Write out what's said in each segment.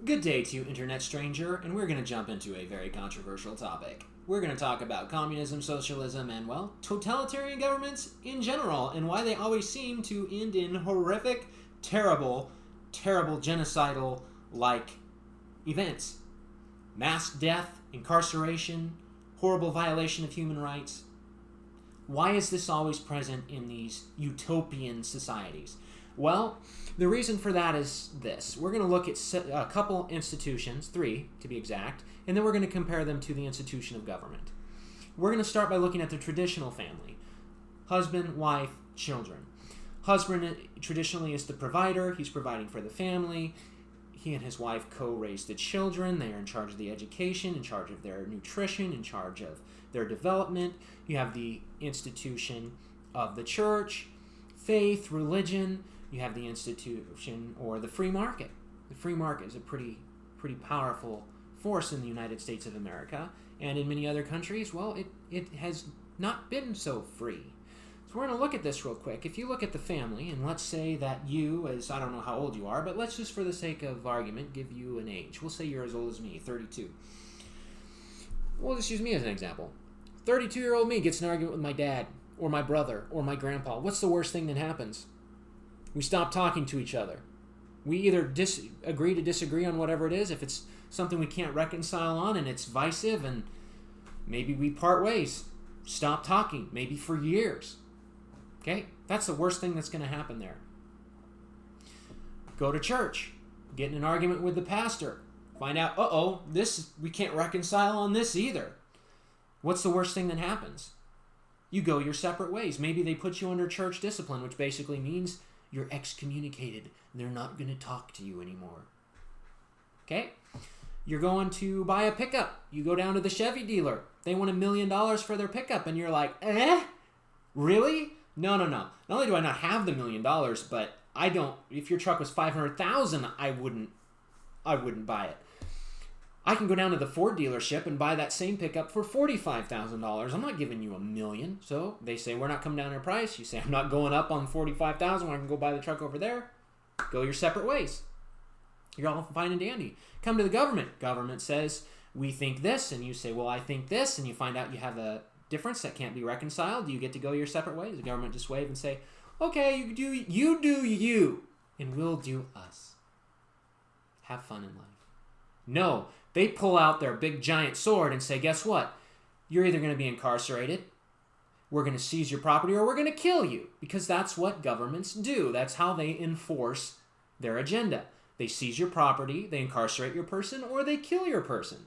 Good day to you, internet stranger, and we're going to jump into a very controversial topic. We're going to talk about communism, socialism, and, well, totalitarian governments in general, and why they always seem to end in horrific, terrible, genocidal-like events. Mass death, incarceration, horrible violation of human rights. Why is this always present in these utopian societies? Well, the reason for that is this. We're going to look at a couple institutions, 3 to be exact, and then we're going to compare them to the institution of government. We're going to start by looking at the traditional family. Husband, wife, children. Husband traditionally is the provider. He's providing for the family. He and his wife co-raise the children. They are in charge of the education, in charge of their nutrition, in charge of their development. You have the institution of the church, faith, religion. You have the institution or the free market. The free market is a pretty powerful force in the United States of America. And in many other countries, well, it has not been so free. So we're going to look at this real quick. If you look at the family, and let's say that you, as I don't know how old you are, but let's just for the sake of argument give you an age. We'll say you're as old as me, 32. We'll just use me as an example. 32-year-old me gets in an argument with my dad or my brother or my grandpa. What's the worst thing that happens? We stop talking to each other. We either agree to disagree on whatever it is, if it's something we can't reconcile on and it's divisive, and maybe we part ways. Stop talking, maybe for years. Okay? That's the worst thing that's going to happen there. Go to church. Get in an argument with the pastor. Find out, we can't reconcile on this either. What's the worst thing that happens? You go your separate ways. Maybe they put you under church discipline, which basically means you're excommunicated. They're not going to talk to you anymore. Okay? You're going to buy a pickup. You go down to the Chevy dealer. They want $1 million for their pickup, and you're like, really? No. Not only do I not have the $1 million, but I don't. If your truck was $500,000, I wouldn't buy it. I can go down to the Ford dealership and buy that same pickup for $45,000. I'm not giving you $1 million. So they say, we're not coming down in price. You say, I'm not going up on $45,000 when I can go buy the truck over there. Go your separate ways. You're all fine and dandy. Come to the government. Government says, we think this. And you say, well, I think this. And you find out you have a difference that can't be reconciled. You get to go your separate ways. The government just wave and say, okay, you do you, and we'll do us. Have fun in life. No. They pull out their big giant sword and say, guess what? You're either going to be incarcerated, we're going to seize your property, or we're going to kill you. Because that's what governments do. That's how they enforce their agenda. They seize your property, they incarcerate your person, or they kill your person.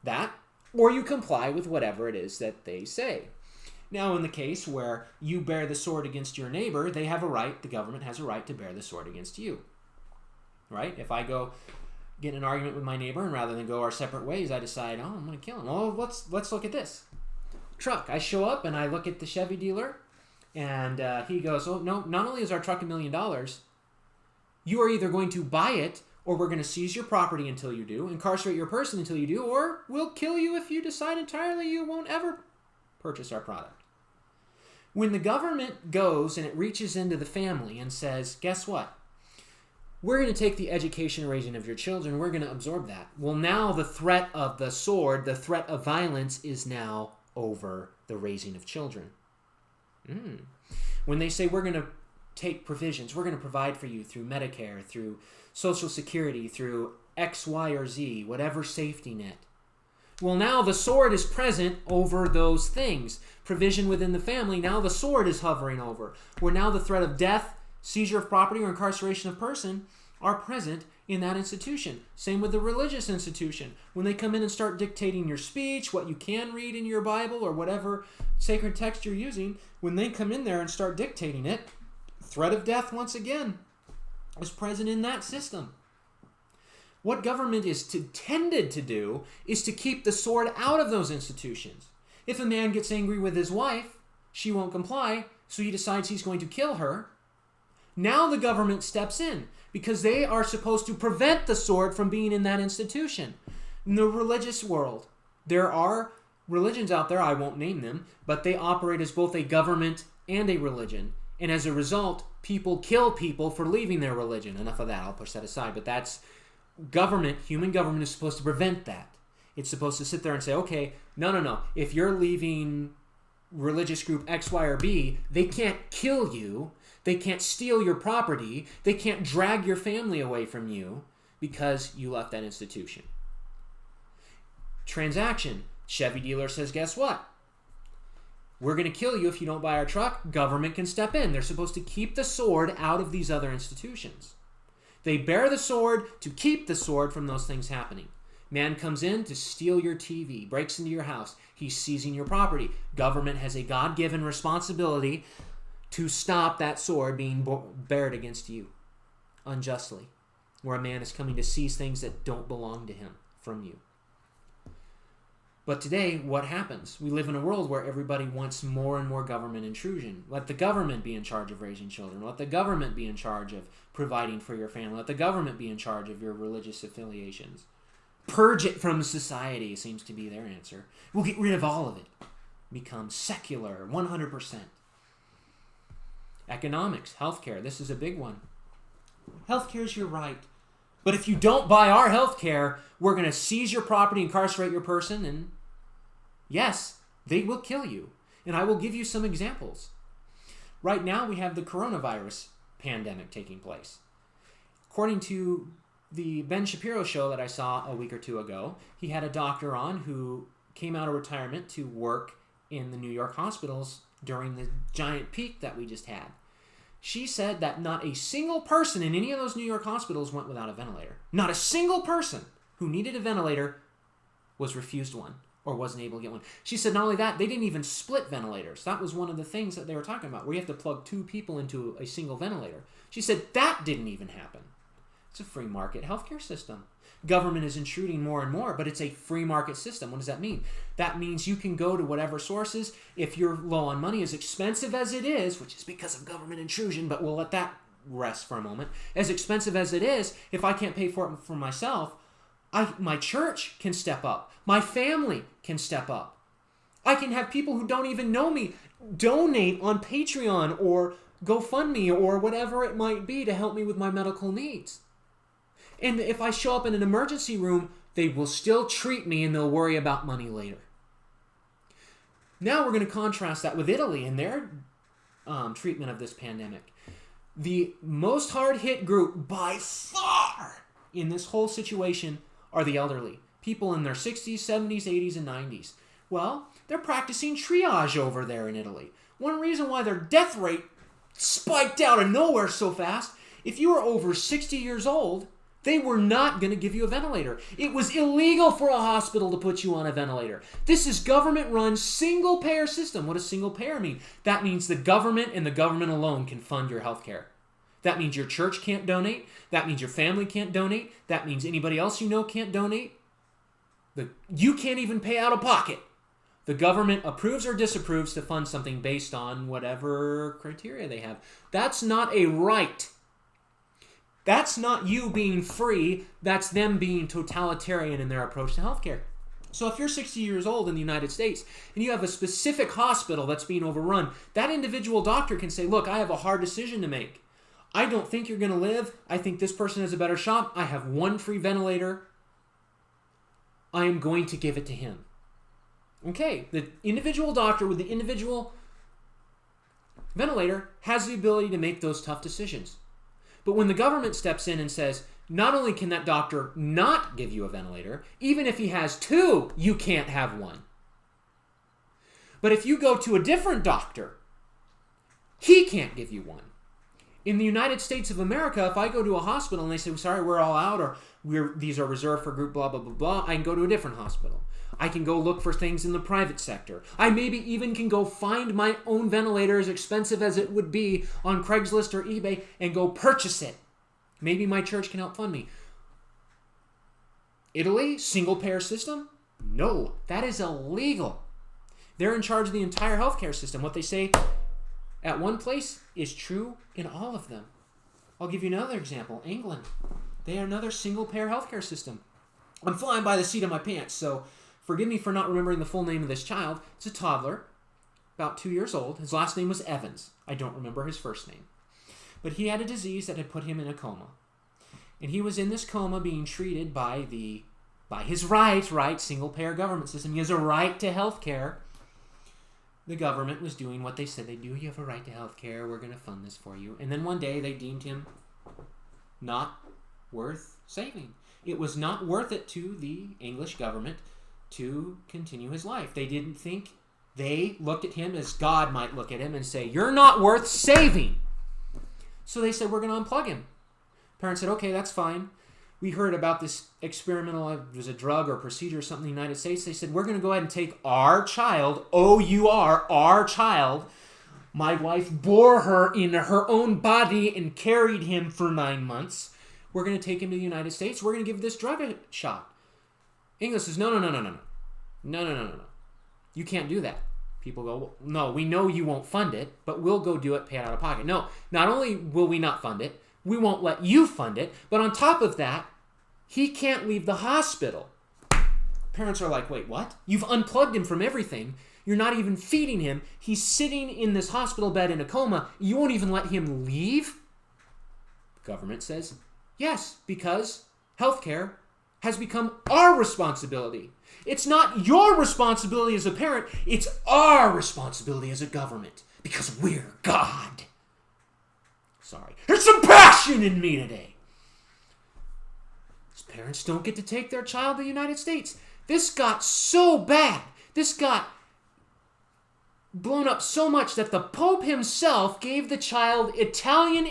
That, or you comply with whatever it is that they say. Now, in the case where you bear the sword against your neighbor, they have a right, the government has a right to bear the sword against you. Right? If I go get in an argument with my neighbor, and rather than go our separate ways, I decide, I'm going to kill him. Well, let's look at this. Truck. I show up and I look at the Chevy dealer, and he goes, oh, no, not only is our truck $1 million, you are either going to buy it, or we're going to seize your property until you do, incarcerate your person until you do, or we'll kill you if you decide entirely you won't ever purchase our product. When the government goes and it reaches into the family and says, guess what? We're going to take the education and raising of your children. We're going to absorb that. Well, now the threat of the sword, the threat of violence is now over the raising of children. When they say we're going to take provisions, we're going to provide for you through Medicare, through Social Security, through X, Y, or Z, whatever safety net. Well, now the sword is present over those things. Provision within the family, now the sword is hovering over. Where now the threat of death, seizure of property, or incarceration of person are present in that institution. Same with the religious institution. When they come in and start dictating your speech, what you can read in your Bible, or whatever sacred text you're using, when they come in there and start dictating it, threat of death once again is present in that system. What government is intended to do is to keep the sword out of those institutions. If a man gets angry with his wife, she won't comply, so he decides he's going to kill her. Now the government steps in because they are supposed to prevent the sword from being in that institution. In the religious world, there are religions out there, I won't name them, but they operate as both a government and a religion. And as a result, people kill people for leaving their religion. Enough of that. I'll push that aside. But that's government. Human government is supposed to prevent that. It's supposed to sit there and say, okay, no. If you're leaving religious group X, Y, or B, they can't kill you. They can't steal your property. They can't drag your family away from you because you left that institution. Transaction. Chevy dealer says, guess what? We're going to kill you if you don't buy our truck. Government can step in. They're supposed to keep the sword out of these other institutions. They bear the sword to keep the sword from those things happening. Man comes in to steal your TV, breaks into your house. He's seizing your property. Government has a God-given responsibility to stop that sword being bared against you unjustly, where a man is coming to seize things that don't belong to him from you. But today, what happens? We live in a world where everybody wants more and more government intrusion. Let the government be in charge of raising children. Let the government be in charge of providing for your family. Let the government be in charge of your religious affiliations. Purge it from society seems to be their answer. We'll get rid of all of it. Become secular, 100%. Economics, healthcare, this is a big one. Healthcare is your right. But if you don't buy our healthcare, we're going to seize your property, incarcerate your person, and yes, they will kill you. And I will give you some examples. Right now, we have the coronavirus pandemic taking place. According to the Ben Shapiro show that I saw a week or two ago, he had a doctor on who came out of retirement to work in the New York hospitals during the giant peak that we just had. She said that not a single person in any of those New York hospitals went without a ventilator. Not a single person who needed a ventilator was refused one or wasn't able to get one. She said not only that, they didn't even split ventilators. That was one of the things that they were talking about, where you have to plug two people into a single ventilator. She said that didn't even happen. It's a free market healthcare system. Government is intruding more and more, but it's a free market system. What does that mean? That means you can go to whatever sources. If you're low on money, as expensive as it is, which is because of government intrusion, but we'll let that rest for a moment. As expensive as it is, if I can't pay for it for myself, my church can step up. My family can step up. I can have people who don't even know me donate on Patreon or GoFundMe or whatever it might be to help me with my medical needs. And if I show up in an emergency room, they will still treat me and they'll worry about money later. Now we're going to contrast that with Italy and their treatment of this pandemic. The most hard-hit group by far in this whole situation are the elderly. People in their 60s, 70s, 80s, and 90s. Well, they're practicing triage over there in Italy. One reason why their death rate spiked out of nowhere so fast, if you were over 60 years old, they were not going to give you a ventilator. It was illegal for a hospital to put you on a ventilator. This is government-run single-payer system. What does single-payer mean? That means the government and the government alone can fund your health care. That means your church can't donate. That means your family can't donate. That means anybody else you know can't donate. You can't even pay out of pocket. The government approves or disapproves to fund something based on whatever criteria they have. That's not a right. That's not you being free. That's them being totalitarian in their approach to healthcare. So if you're 60 years old in the United States and you have a specific hospital that's being overrun, that individual doctor can say, look, I have a hard decision to make. I don't think you're going to live. I think this person has a better shot. I have one free ventilator. I am going to give it to him. Okay, the individual doctor with the individual ventilator has the ability to make those tough decisions. But when the government steps in and says, not only can that doctor not give you a ventilator, even if he has two, you can't have one. But if you go to a different doctor, he can't give you one. In the United States of America, if I go to a hospital and they say, sorry, we're all out, or these are reserved for group blah, blah, blah, blah, I can go to a different hospital. I can go look for things in the private sector. I maybe even can go find my own ventilator, as expensive as it would be, on Craigslist or eBay, and go purchase it. Maybe my church can help fund me. Italy, single-payer system? No, that is illegal. They're in charge of the entire healthcare system. What they say at one place is true in all of them. I'll give you another example. England. They are another single-payer healthcare system. I'm flying by the seat of my pants, so forgive me for not remembering the full name of this child. It's a toddler, about 2 years old. His last name was Evans. I don't remember his first name. But he had a disease that had put him in a coma. And he was in this coma being treated by his right, single-payer government system. He has a right to health care. The government was doing what they said they'd do. You have a right to health care. We're going to fund this for you. And then one day they deemed him not worth saving. It was not worth it to the English government to continue his life. They didn't think, they looked at him as God might look at him and say, you're not worth saving. So they said, we're going to unplug him. Parents said, okay, that's fine. We heard about this experimental, it was a drug or procedure or something in the United States. They said, we're going to go ahead and take our child, O-U-R, our child. My wife bore her in her own body and carried him for 9 months. We're going to take him to the United States. We're going to give this drug a shot. England says, no. You can't do that. People go, well, no, we know you won't fund it, but we'll go do it, pay it out of pocket. No, not only will we not fund it, we won't let you fund it, but on top of that, he can't leave the hospital. Parents are like, wait, what? You've unplugged him from everything. You're not even feeding him. He's sitting in this hospital bed in a coma. You won't even let him leave? The government says, yes, because healthcare has become our responsibility. It's not your responsibility as a parent. It's our responsibility as a government because we're God. Sorry. There's some passion in me today. These parents don't get to take their child to the United States. This got so bad. This got blown up so much that the Pope himself gave the child Italian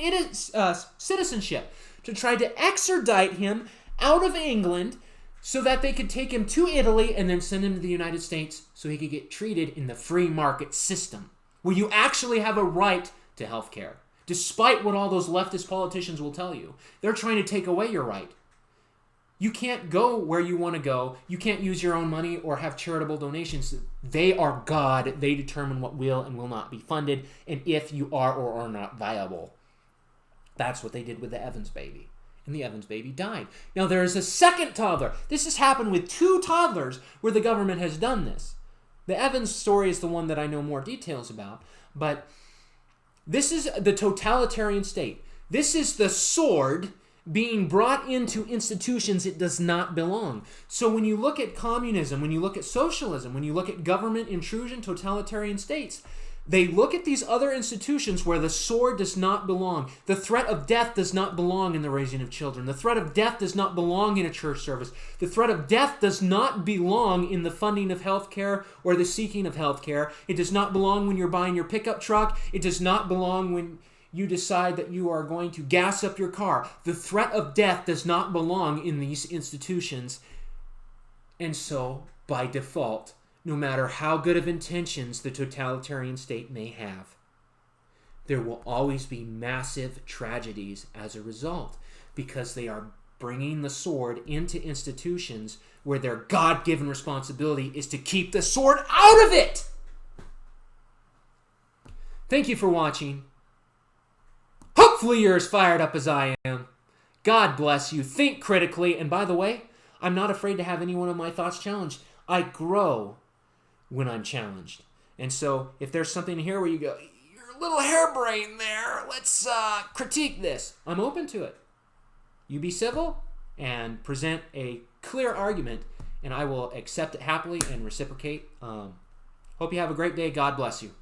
citizenship to try to extradite him out of England so that they could take him to Italy and then send him to the United States so he could get treated in the free market system where you actually have a right to health care. Despite what all those leftist politicians will tell you. They're trying to take away your right. You can't go where you want to go. You can't use your own money or have charitable donations. They are God. They determine what will and will not be funded and if you are or are not viable. That's what they did with the Evans baby. And the Evans baby died. Now there is a second toddler. This has happened with 2 toddlers where the government has done this. The Evans story is the one that I know more details about. But this is the totalitarian state. This is the sword being brought into institutions it does not belong. So when you look at communism, when you look at socialism, when you look at government intrusion, totalitarian states, they look at these other institutions where the sword does not belong. The threat of death does not belong in the raising of children. The threat of death does not belong in a church service. The threat of death does not belong in the funding of health care or the seeking of health care. It does not belong when you're buying your pickup truck. It does not belong when you decide that you are going to gas up your car. The threat of death does not belong in these institutions. And so, by default, no matter how good of intentions the totalitarian state may have, there will always be massive tragedies as a result because they are bringing the sword into institutions where their God-given responsibility is to keep the sword out of it. Thank you for watching. Hopefully you're as fired up as I am. God bless you. Think critically. And by the way, I'm not afraid to have any one of my thoughts challenged. I grow when I'm challenged. And so if there's something here where you go, you're a little harebrained there, let's critique this, I'm open to it. You be civil and present a clear argument, and I will accept it happily and reciprocate. Hope you have a great day. God bless you.